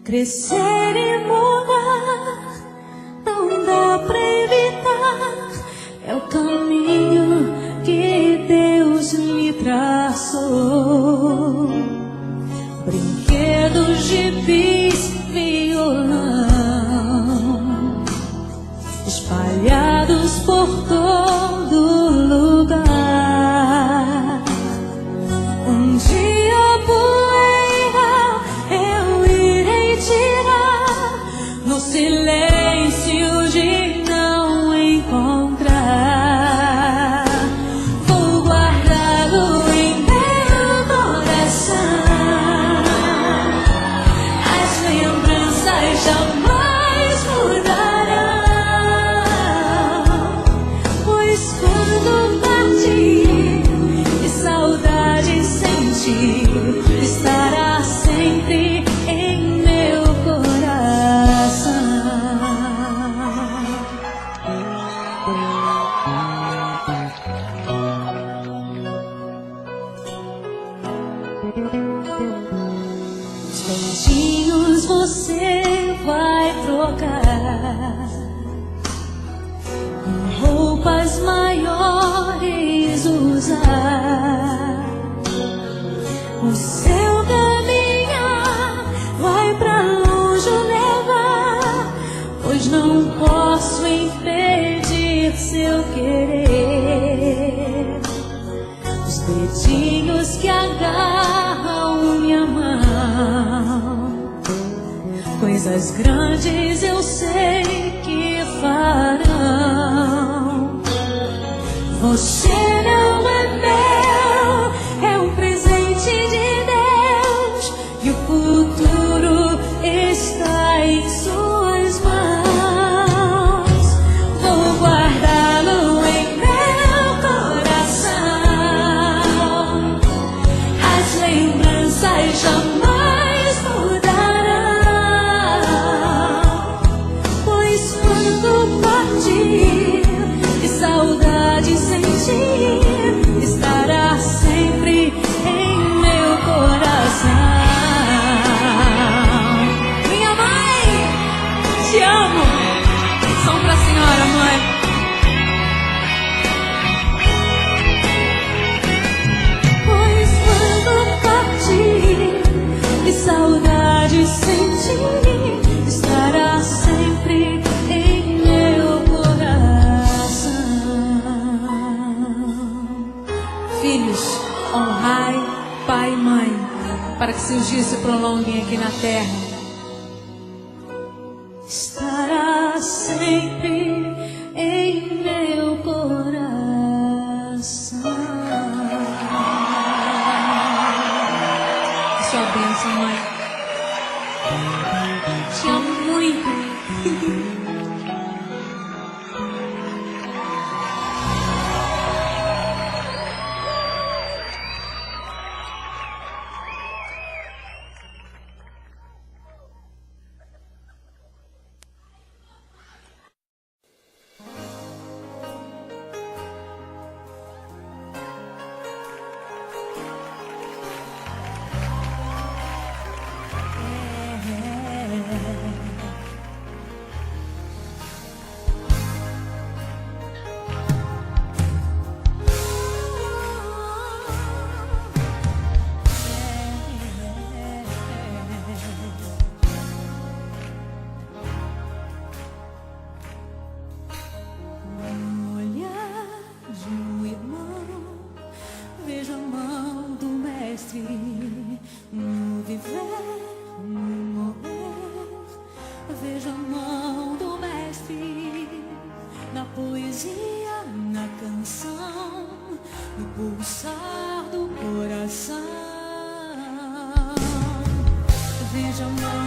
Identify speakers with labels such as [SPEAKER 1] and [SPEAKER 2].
[SPEAKER 1] Crescer e mudar, não dá pra evitar. É o caminho que Deus me traçou. Brinquedos, gibis, violão, espalhados por todo lugar. Um dia a poeira eu irei tirar, no silêncio de não encontrar. Vou guardá-lo em meu coração. As lembranças jamais mudarão, pois quando partir, que saudade sentir, estará sempre em meu coração. Os beijinhos você vai trocar com roupas maiores usar. O seu caminhar vai pra longe levar, pois não posso impedir seu querer. Os dedinhos que agarram minha mão, coisas grandes eu sei que farão. Você não é meu, é um presente de Deus, e o futuro está em suas mãos. Vou guardá-lo em meu coração. As lembranças jamais mudarão, pois quando partir, que saudade sentir, estará sempre em meu coração. Minha mãe, te amo. Som pra senhora, mãe. Pois quando partir, que saudade sentir, estará sempre em meu coração. Filhos, honrai pai e mãe, para que seus dias se prolonguem aqui na terra. Estará sempre em meu coração. Sua bênção, mãe. Te amo muito. No viver, no morrer, vejo a mão do mestre, na poesia, na canção, no pulsar do coração. Estende a mão